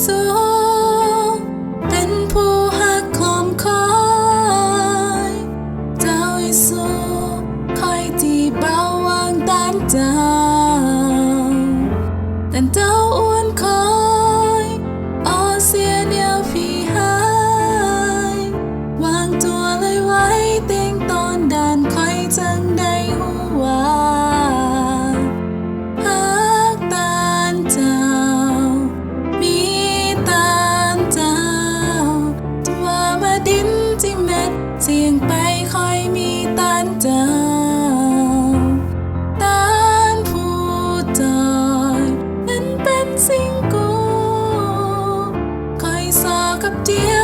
ซูเป็นผู้หักคมคอยเจ้าเยซูคอยที่เบาวางต้านเจ้าแต่เจ้าอ้วนคอยอ้อเสียเดียวพี่หายวางตัวเลยไว้เต็งตอนด่านคอยจังได้หูว่าหักตานเจ้ามีตานเจ้าจะว่ามาดินที่เม็ดเสียงไปคอยมีตานเจ้าตานผู้จอยนั้นเป็นสิ่งกูคอยสอกับเดีย